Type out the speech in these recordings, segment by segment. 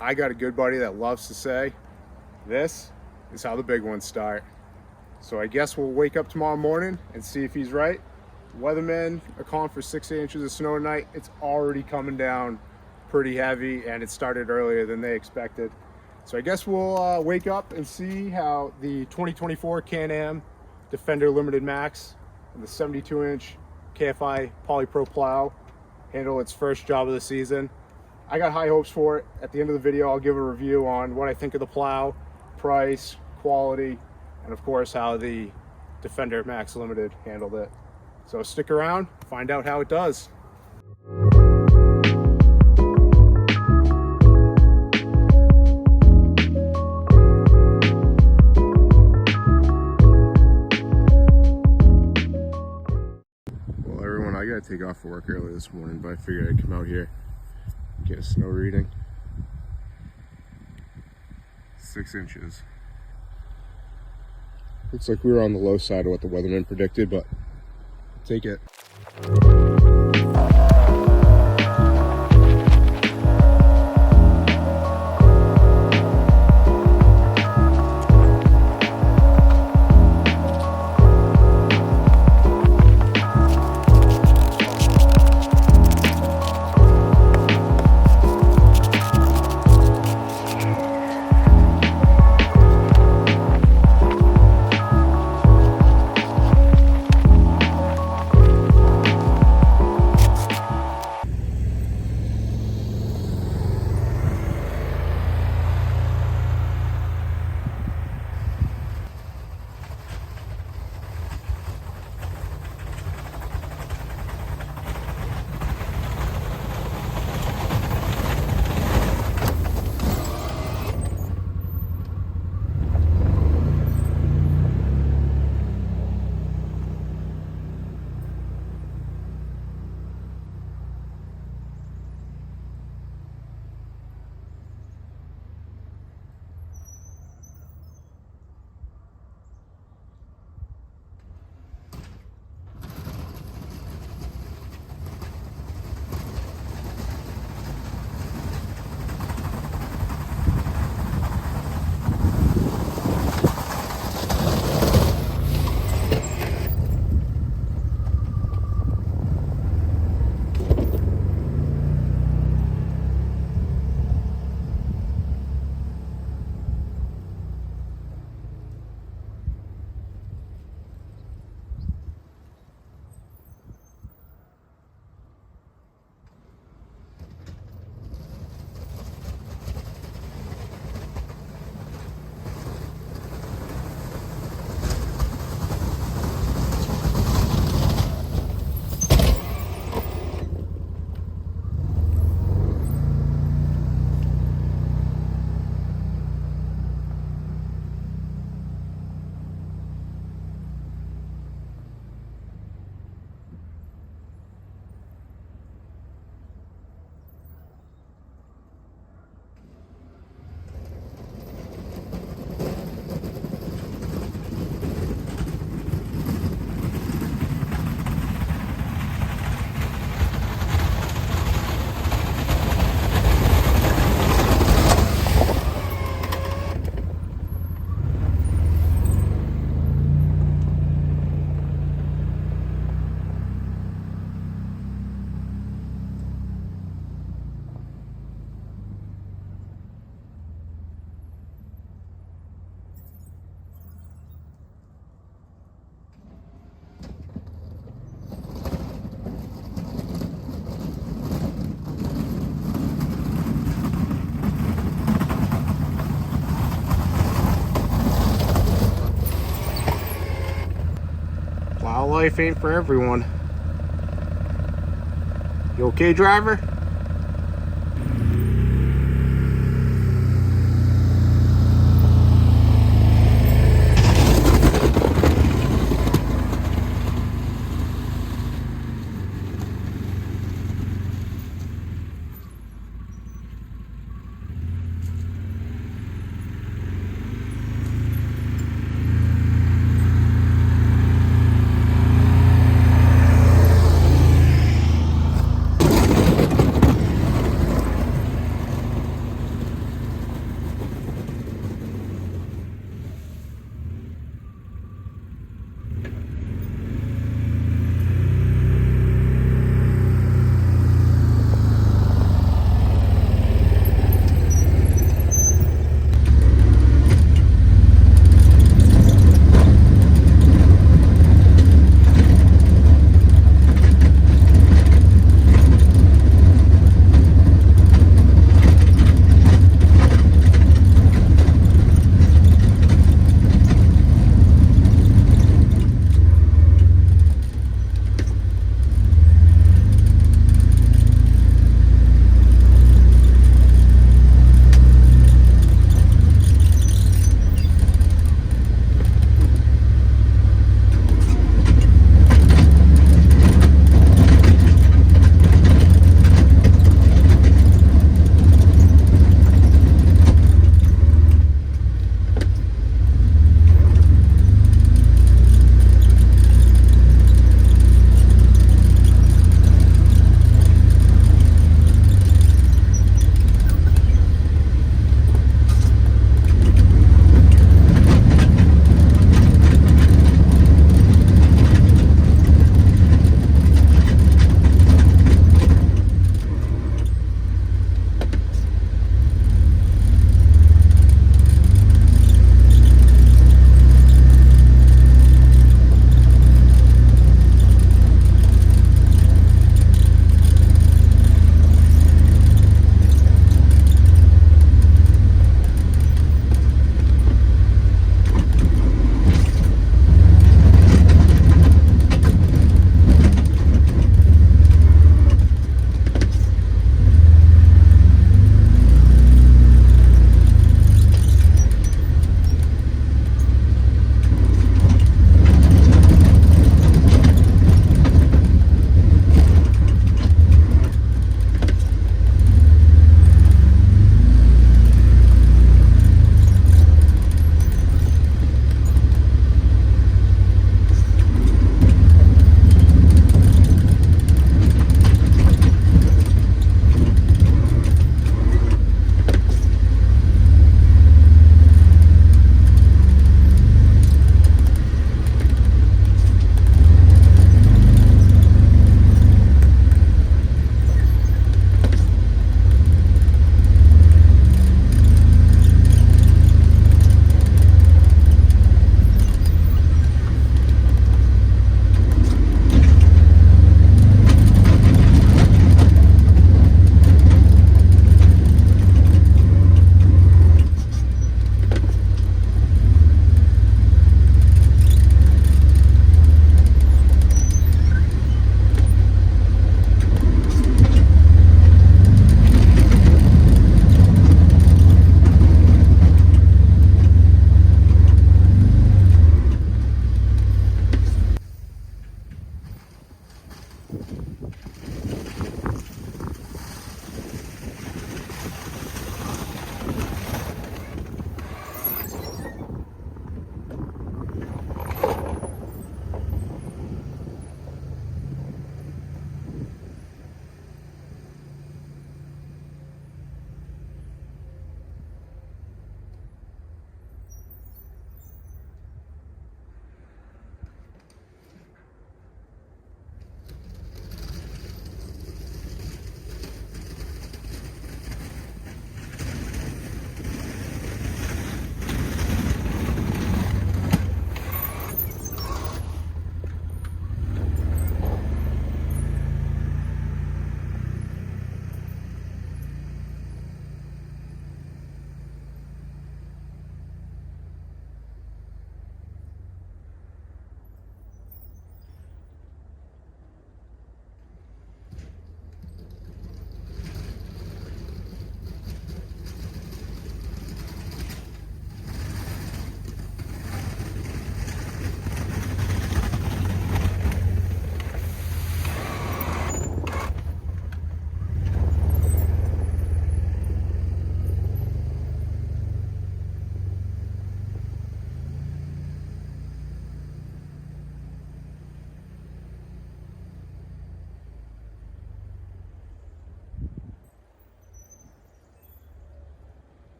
I got a good buddy that loves to say, this is how the big ones start. So I guess we'll wake up tomorrow morning and see if he's right. Weathermen are calling for 6 inches of snow tonight. It's already coming down pretty heavy, and it started earlier than they expected. So I guess we'll wake up and see how the 2024 Can-Am Defender Limited Max and the 72-inch KFI Poly Pro Plow handle its first job of the season. I got high hopes for it. At the end of the video, I'll give a review on what I think of the plow, price, quality, and of course how the Defender Max Limited handled it. So stick around, find out how it does. Well, everyone, I gotta take off for work early this morning, but I figured I'd come out here and get a snow reading. 6 inches. Looks like we were on the low side of what the weatherman predicted, but I'll take it. Plow life ain't for everyone. You okay, driver?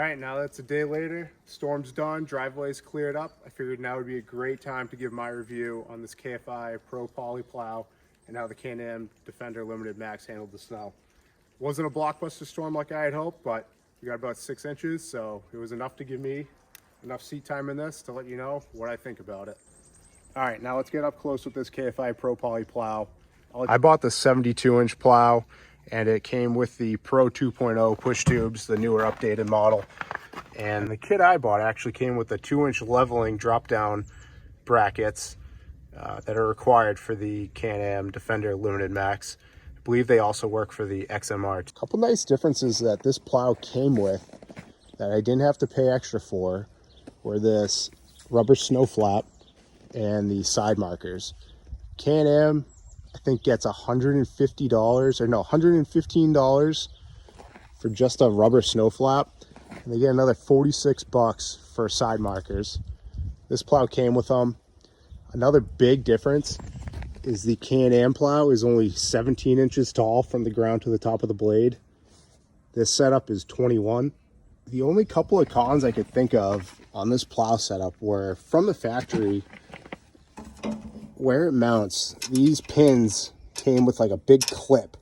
right, now that's a day later, storm's done, driveway's cleared up. I figured now would be a great time to give my review on this KFI Pro Poly Plow and how the Can-Am Defender Limited Max handled the snow. Wasn't a blockbuster storm like I had hoped, but we got about 6 inches, so it was enough to give me enough seat time in this to let you know what I think about it. All right, now let's get up close with this KFI Pro Poly Plow. I bought the 72-inch plow, and it came with the Pro 2.0 push tubes, the newer updated model. And the kit I bought actually came with the 2-inch leveling drop-down brackets that are required for the Can-Am Defender Limited Max. I believe they also work for the XMR. A couple nice differences that this plow came with that I didn't have to pay extra for were this rubber snow flap and the side markers. Can-Am, I think, gets $150 or no, $115 for just a rubber snow flap, and they get another 46 bucks for side markers. This plow came with them. Another big difference is the Can-Am plow is only 17 inches tall from the ground to the top of the blade. This setup is 21. The only couple of cons I could think of on this plow setup were from the factory. Where it mounts, these pins came with like a big clip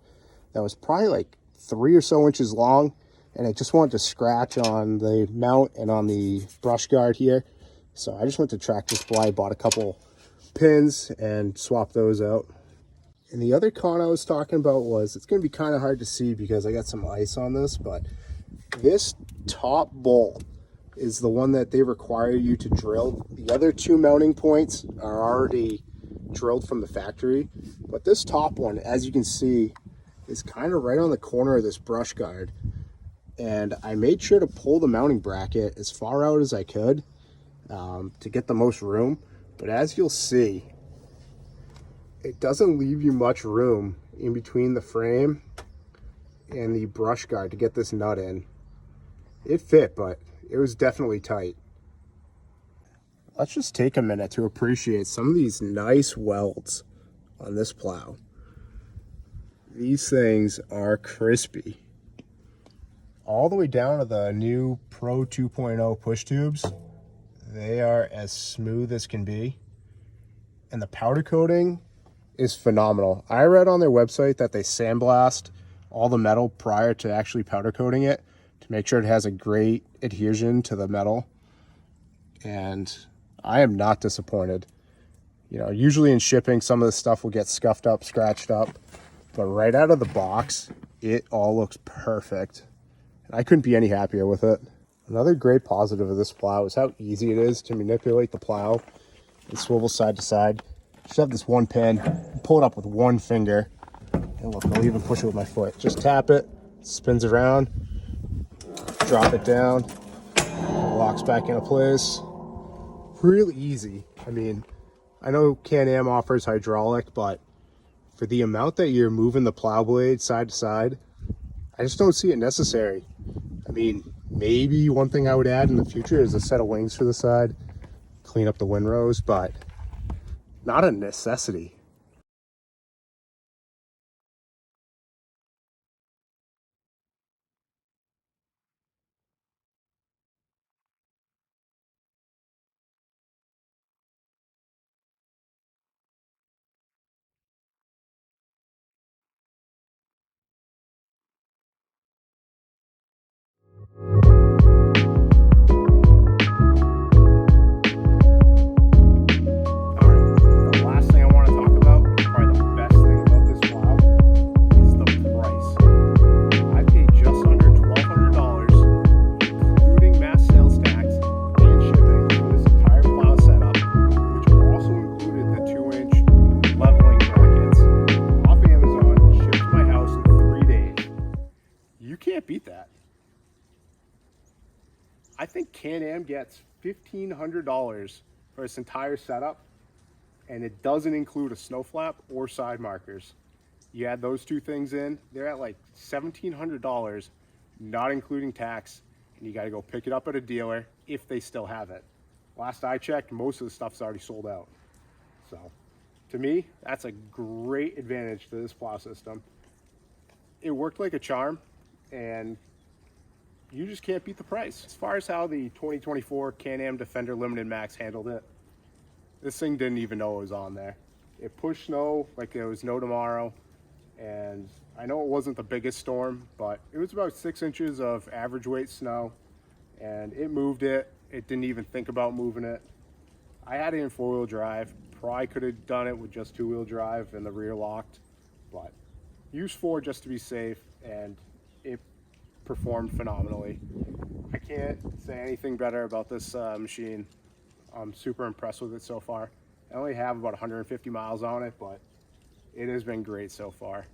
that was probably like 3 or so inches long, and it just wanted to scratch on the mount and on the brush guard here. So I just went to Tractor Supply, bought a couple pins and swapped those out. And the other con I was talking about was, it's going to be kind of hard to see because I got some ice on this, but this top bolt is the one that they require you to drill. The other two mounting points are already drilled from the factory, but this top one, as you can see, is kind of right on the corner of this brush guard, and I made sure to pull the mounting bracket as far out as I could to get the most room. But as you'll see, it doesn't leave you much room in between the frame and the brush guard to get this nut in. It fit, but it was definitely tight. Let's just take a minute to appreciate some of these nice welds on this plow. These things are crispy. All the way down to the new Pro 2.0 push tubes, they are as smooth as can be. And the powder coating is phenomenal. I read on their website that they sandblast all the metal prior to actually powder coating it to make sure it has a great adhesion to the metal. And I am not disappointed. You know, usually in shipping, some of the stuff will get scuffed up, scratched up, but right out of the box, it all looks perfect. And I couldn't be any happier with it. Another great positive of this plow is how easy it is to manipulate the plow and swivel side to side. Just have this one pin, pull it up with one finger, and look, I'll even push it with my foot. Just tap it, spins around, drop it down, locks back into place. Really easy. I mean, I know Can-Am offers hydraulic, but for the amount that you're moving the plow blade side to side, I just don't see it necessary. I mean, maybe one thing I would add in the future is a set of wings for the side, clean up the windrows, but not a necessity. Beat that. I think Can-Am gets $1,500 for its entire setup, and it doesn't include a snow flap or side markers. You add those two things in, they're at like $1,700, not including tax, and you got to go pick it up at a dealer if they still have it. Last I checked, most of the stuff's already sold out. So to me, that's a great advantage to this plow system. It worked like a charm, and you just can't beat the price. As far as how the 2024 Can-Am Defender Limited Max handled it, this thing didn't even know it was on there. It pushed snow like there was no tomorrow, and I know it wasn't the biggest storm, but it was about 6 inches of average weight snow, and it moved it. It didn't even think about moving it. I had it in 4-wheel drive. Probably could have done it with just 2-wheel drive and the rear locked, but use 4 just to be safe, and it performed phenomenally. I can't say anything better about this machine. I'm super impressed with it so far. I only have about 150 miles on it, but it has been great so far.